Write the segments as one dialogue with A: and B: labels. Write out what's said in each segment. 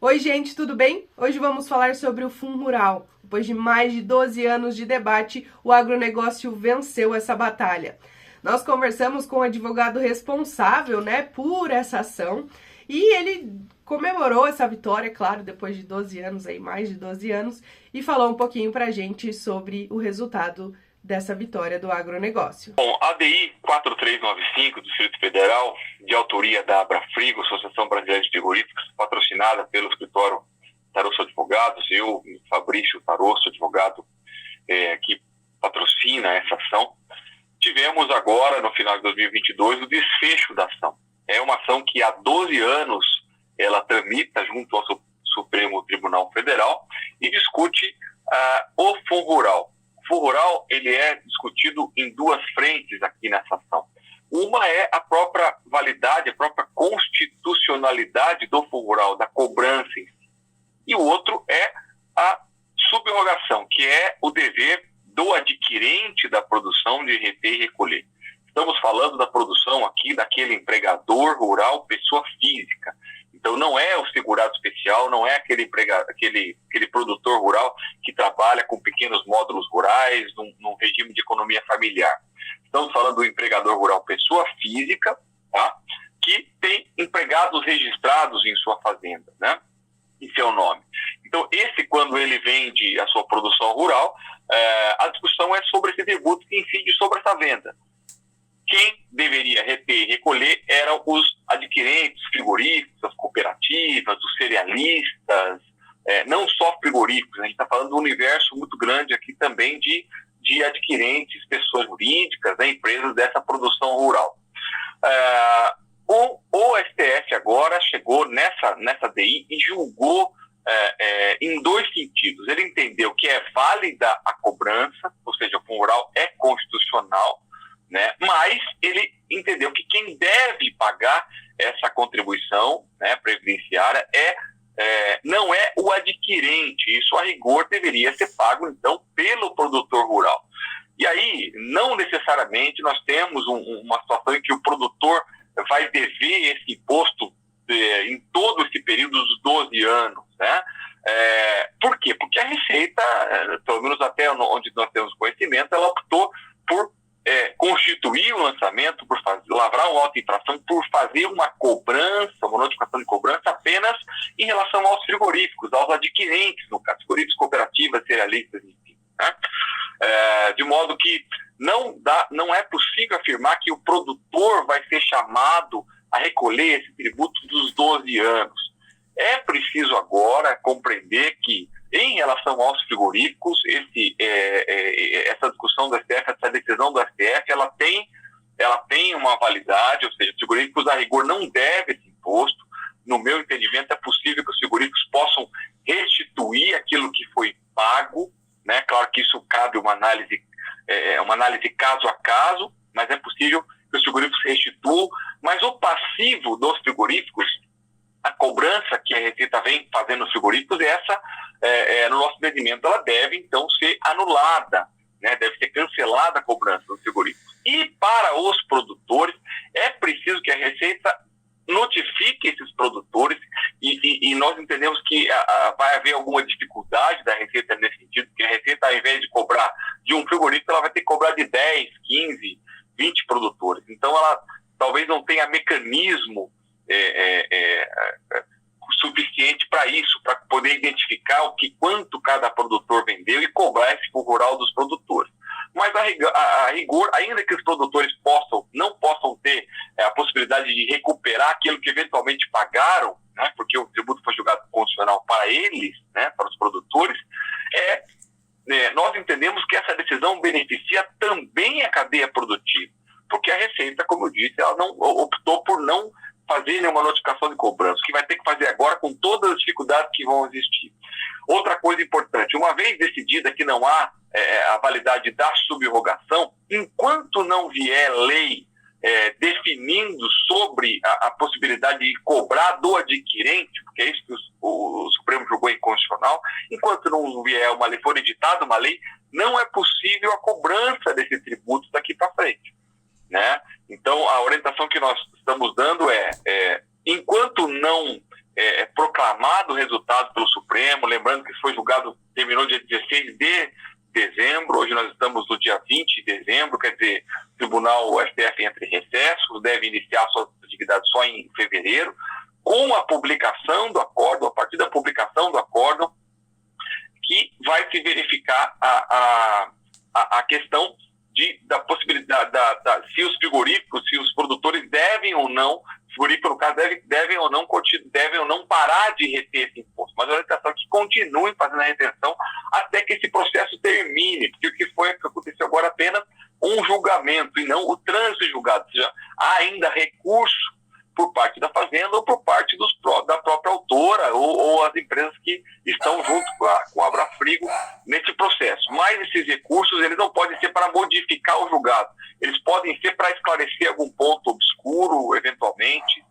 A: Oi, gente, tudo bem? Hoje vamos falar sobre o Fundo Rural. Depois de mais de 12 anos de debate, o agronegócio venceu essa batalha. Nós conversamos com o advogado responsável, por essa ação, e ele comemorou essa vitória, claro, depois de 12 anos, mais de 12 anos, e falou um pouquinho pra gente sobre o resultado dessa vitória do agronegócio.
B: Bom, a ADI 4395 do Distrito Federal, de autoria da Abrafrigo, Associação Brasileira de Frigoríficos, patrocinada pelo escritório Tarosso Advogados, eu, Fabrício Tarosso, advogado que patrocina essa ação. Tivemos agora, no final de 2022, o desfecho da ação. É uma ação que há 12 anos ela tramita junto ao Supremo Tribunal Federal e discute o Fundo Rural. O Fundo Rural ele é discutido em duas frentes aqui nessa ação. Uma é a própria validade, a própria constitucionalidade do Fundo Rural, da cobrança em si. E o outro é a subrogação, que é o dever do adquirente da produção de reter e recolher. Estamos falando da produção aqui daquele empregador rural, pessoa física. Então não é o segurado especial, não é aquele produtor rural que trabalha com pequenos módulos rurais, num regime de economia familiar. Estamos falando do empregador rural, pessoa física, tá? Que tem empregados registrados em sua fazenda, né? Em seu nome. Então, quando ele vende a sua produção rural, a discussão é sobre esse tributo que incide sobre essa venda. Quem deveria reter e recolher eram os adquirentes frigoríficos, as cooperativas, os cerealistas, não só frigoríficos, a gente está falando de um universo muito grande aqui também de adquirentes, pessoas jurídicas, empresas dessa produção rural. O STF agora chegou nessa DI e julgou em dois sentidos. Ele entendeu que é válida a cobrança, ou seja, o Fundo Rural é constitucional, né? Mas ele entendeu que quem deve pagar essa contribuição, né, previdenciária não é o adquirente. Isso, a rigor, deveria ser pago, então, pelo produtor rural. E aí, não necessariamente nós temos uma situação em que o produtor vai dever esse imposto em todo esse período dos 12 anos, né? Por quê? Porque a Receita, pelo menos até onde nós temos conhecimento, ela optou por constituir o lançamento, por lavrar uma auto-infração, por fazer uma cobrança, uma notificação de cobrança apenas em relação aos frigoríficos, aos adquirentes, no caso, frigoríficos, cooperativas, cerealistas, enfim, né? De modo que não é possível afirmar que o produtor vai ser chamado a recolher esse tributo dos 12 anos. É preciso agora compreender que, em relação aos frigoríficos, essa discussão do STF, essa decisão do STF, ela tem uma validade, ou seja, os frigoríficos, a rigor, não devem esse imposto. No meu entendimento, é possível que os frigoríficos possam restituir aquilo que foi pago, né? Claro que isso cabe uma análise caso a caso, mas é possível que os frigoríficos restituam, mas o passivo dos frigoríficos, a cobrança que a Receita vem fazendo nos frigoríficos, no nosso entendimento, ela deve, então, ser anulada, né? Deve ser cancelada a cobrança dos frigoríficos. E para os produtores, é preciso que a Receita notifique esses produtores e nós entendemos que vai haver alguma dificuldade da Receita nesse sentido, porque a Receita, ao invés de cobrar de um frigorífico, ela vai ter que cobrar de 10, 15, 20 produtores. Então, ela talvez não tenha mecanismo suficiente para isso, para poder identificar quanto cada produtor vendeu e cobrar esse Fundo Rural dos produtores. Mas a rigor, ainda que os produtores não possam ter a possibilidade de recuperar aquilo que eventualmente pagaram, né, porque o tributo foi julgado condicional para eles, né, para os produtores, nós entendemos que essa decisão beneficia também a cadeia produtiva, porque a Receita, como eu disse, ela não optou por não fazer nenhuma notificação de cobrança, que vai ter que fazer agora com todas as dificuldades que vão existir. Outra coisa importante, uma vez decidida que não há a validade da subrogação, enquanto não vier lei definindo sobre a possibilidade de cobrar do adquirente, porque é isso que o Supremo julgou inconstitucional, enquanto não vier uma lei, for editada uma lei, não é possível a cobrança desse tributo daqui para frente, né? Então, a orientação que nós estamos dando enquanto não proclamado o resultado pelo Supremo, lembrando que foi julgado, terminou dia 16 de dezembro, hoje nós estamos no dia 20 de dezembro, quer dizer, o Tribunal, o STF entra em recesso, deve iniciar suas atividades só em fevereiro, com a publicação do acórdão, a partir da publicação do acórdão, que vai se verificar a questão da possibilidade, se os frigoríficos, se os produtores devem ou não, frigorífico, no caso, devem ou não parar de reter esse imposto. Mas a orientação é que continuem fazendo a retenção até que esse processo termine, porque o que aconteceu agora é apenas um julgamento e não o trânsito julgado. Ou seja, há ainda recurso por parte da Fazenda ou por parte da própria autora ou as empresas que estão junto com a Abrafrigo nesse processo. Mas esses recursos, eles não podem ser para modificar o julgado. Eles podem ser para esclarecer algum ponto obscuro, eventualmente,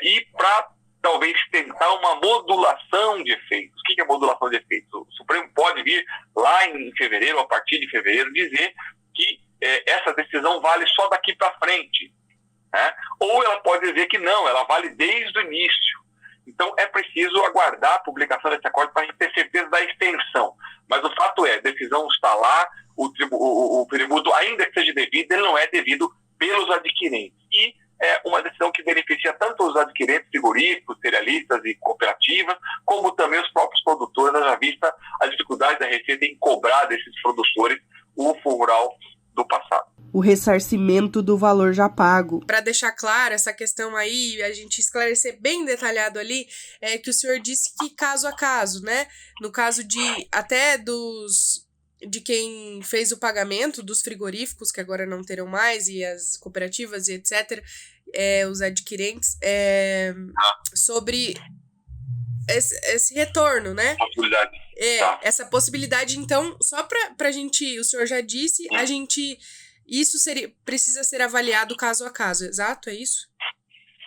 B: e para talvez tentar uma modulação de efeitos. O que é modulação de efeitos? O Supremo pode vir lá em fevereiro, a partir de fevereiro, dizer que essa decisão vale só daqui para frente. Ou ela pode dizer que não, ela vale desde o início. Então é preciso aguardar a publicação desse acordo para a gente ter certeza da extensão. Mas o fato é, a decisão está lá, o tributo, ainda que seja devido, ele não é devido pelos adquirentes. E é uma decisão que beneficia tanto os adquirentes frigoríficos, cerealistas e cooperativas, como também os próprios produtores, já vista a dificuldade da Receita em cobrar desses produtores o fundo rural do passado.
A: O ressarcimento do valor já pago. Para deixar claro essa questão aí, a gente esclarecer bem detalhado ali, é que o senhor disse que caso a caso, né? No caso de quem fez o pagamento dos frigoríficos, que agora não terão mais, e as cooperativas e etc., os adquirentes, sobre esse retorno, né?
B: Possibilidade.
A: Essa possibilidade, então, só pra gente, o senhor já disse, isso precisa ser avaliado caso a caso, exato? É isso?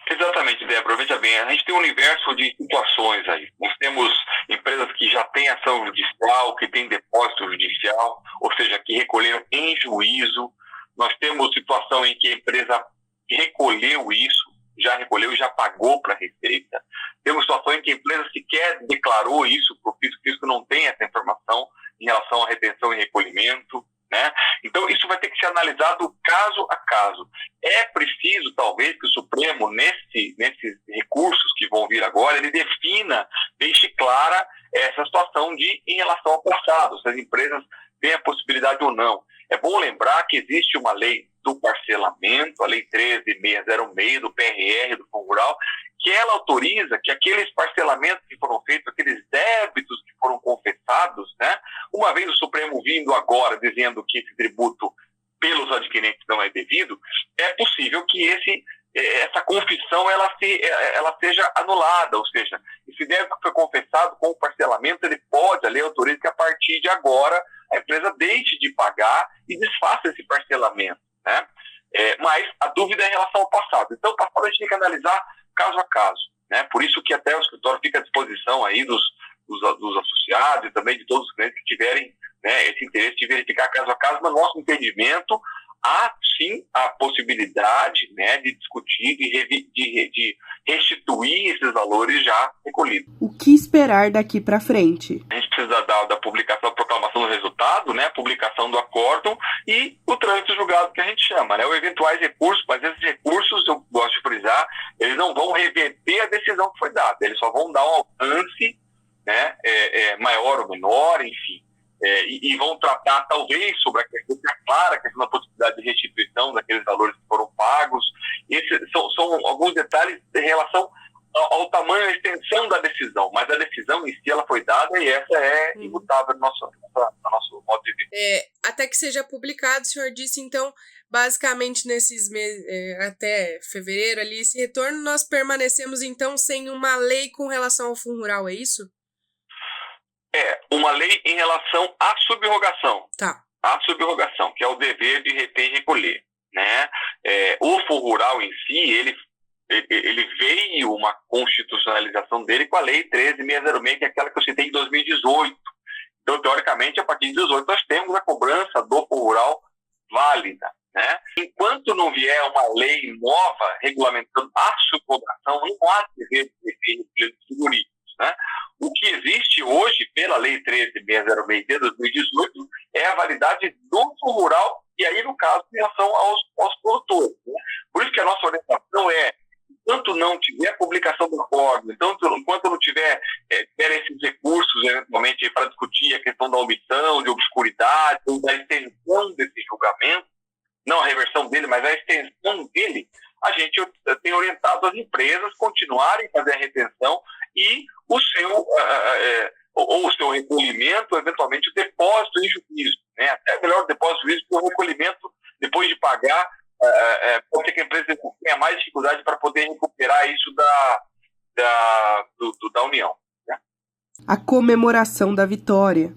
B: Exatamente, Débora. Veja bem, a gente tem um universo de situações aí. Nós temos empresas que já têm ação judicial, que têm depósito judicial, ou seja, que recolheram em juízo. Nós temos situação em que a empresa recolheu isso, já recolheu e já pagou para a Receita. Temos situação em que a empresa sequer declarou isso para o fisco não tem essa informação em relação à retenção e recolhimento, né? Então, isso vai ter que ser analisado caso a caso. É preciso, talvez, que o Supremo, nesses recursos que vão vir agora, ele deixe clara essa situação em relação ao passado, se as empresas têm a possibilidade ou não. É bom lembrar que existe uma lei do parcelamento, a Lei 13.606 do PRR, do Fundo Rural, que ela autoriza que aqueles parcelamentos que foram feitos, aqueles débitos que foram confessados, né, uma vez o Supremo vindo agora dizendo que esse tributo pelos adquirentes não é devido, é possível que essa confissão ela seja anulada, ou seja, esse débito que foi confessado com o parcelamento, a lei autoriza que a partir de agora a empresa deixe de pagar e desfaça esse parcelamento, né? Mas a dúvida é em relação ao passado. Então, o passado a gente tem que analisar caso a caso, né? Por isso que até o escritório fica à disposição aí dos associados e também de todos os clientes que tiverem, né, esse interesse de verificar caso a caso. No nosso entendimento, há sim a possibilidade, né, de discutir, de restituir esses valores já recolhidos.
A: O que esperar daqui para frente?
B: A gente precisa da publicação, da proclamação do resultado, né, a publicação do acórdão e o trânsito julgado, que a gente chama, né, os eventuais recursos, mas esses recursos, eu gosto de frisar, eles não vão reverter a decisão que foi dada, eles só vão dar um alcance, né, maior ou menor, enfim. E vão tratar, talvez, sobre a questão que é clara, a questão da possibilidade de restituição daqueles valores que foram pagos. Esses são alguns detalhes em relação ao tamanho e à extensão da decisão, mas a decisão em si ela foi dada e essa é imutável no nosso modo de ver.
A: Até que seja publicado, o senhor disse, então, basicamente nesses meses, até fevereiro ali, esse retorno, nós permanecemos, então, sem uma lei com relação ao Fundo Rural, é isso?
B: Uma lei em relação à subrogação.
A: Tá.
B: A subrogação, que é o dever de reter e recolher, né? O Fundo Rural em si, ele veio uma constitucionalização dele com a Lei 13.606, que é aquela que eu citei em 2018. Então, teoricamente, a partir de 2018, nós temos a cobrança do Fundo Rural válida, né? Enquanto não vier uma lei nova regulamentando a subrogação, não há dever de defesa dos jurídicos, né? O que existe hoje, pela Lei 13.606 de 2018, é a validade do fundo rural, e aí, no caso, em relação aos produtores, né? Por isso que a nossa orientação é, enquanto não tiver a publicação do acordo, enquanto não tiver esses recursos, eventualmente, para discutir a questão da omissão, de obscuridade, ou da extensão desse julgamento, não a reversão dele, mas a extensão dele, a gente tem orientado as empresas continuarem a fazer a retenção e o seu recolhimento, eventualmente o depósito em juízo, né? Até melhor o depósito em juízo, porque o recolhimento, depois de pagar, pode ser que a empresa tenha mais dificuldade para poder recuperar isso da União, né?
A: A comemoração da vitória.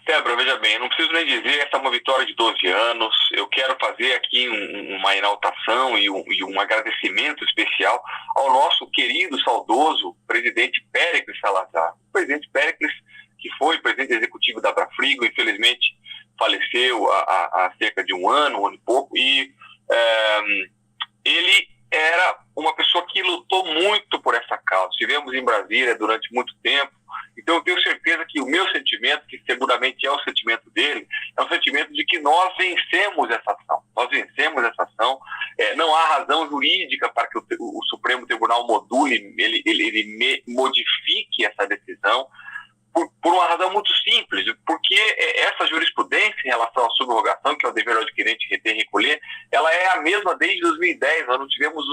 B: Débora, veja bem, eu não preciso nem dizer, essa é uma vitória de 12 anos, eu quero fazer aqui uma enaltação e um agradecimento especial ao nosso querido, saudoso presidente Péricles Salazar. O presidente Péricles, que foi presidente executivo da Abrafrigo, infelizmente faleceu há cerca de um ano e pouco, e ele era uma pessoa que lutou muito por essa causa. Estivemos em Brasília durante muito tempo, então eu tenho certeza que o meu sentimento, que seguramente é o sentimento dele, é o sentimento de que nós vencemos essa ação. Nós vencemos essa ação. Não há razão jurídica para que o Supremo Tribunal module, ele modifique essa decisão, por uma razão muito simples, porque essa jurisprudência em relação à subrogação, que é o dever do adquirente reter e recolher, ela é a mesma desde 2010, nós não tivemos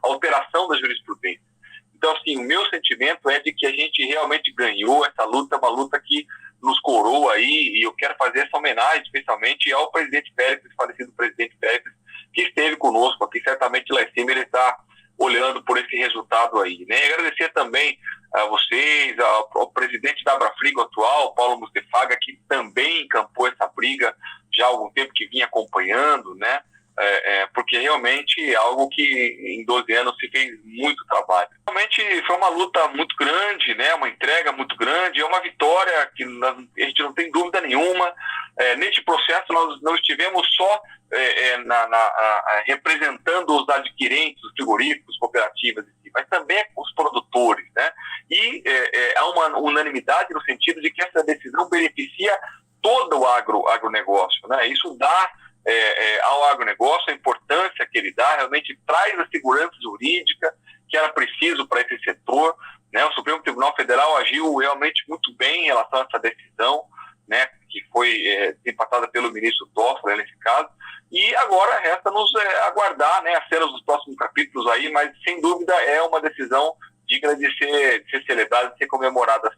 B: alteração da jurisprudência. Então, assim, o meu sentimento é de que a gente realmente ganhou essa luta, uma luta que nos coroa aí, e eu quero fazer essa homenagem especialmente ao presidente Péricles, falecido presidente Péricles, que esteve conosco aqui, certamente lá em cima ele está olhando por esse resultado aí, né? E agradecer também a vocês, ao presidente da Abrafrigo atual, Paulo Mustefaga, que também encampou essa briga já há algum tempo, que vinha acompanhando, né? Porque realmente é algo que em 12 anos se fez muito trabalho. Realmente foi uma luta muito grande, né? Uma entrega muito grande, é uma vitória que a gente não tem dúvida nenhuma. Neste processo nós não estivemos só representando os adquirentes, os frigoríficos, cooperativas, mas também os produtores, né? E há uma unanimidade no sentido de que essa decisão beneficia todo o agronegócio, né? Isso dá ao agronegócio a importância que ele dá, realmente traz a segurança jurídica que era preciso para esse setor, né? O Supremo Tribunal Federal agiu realmente muito bem em relação a essa decisão, né? Que foi empatada pelo ministro Toffoli nesse caso, e agora resta-nos aguardar, né, as cenas dos próximos capítulos aí, mas sem dúvida é uma decisão digna de ser celebrada, de ser comemorada.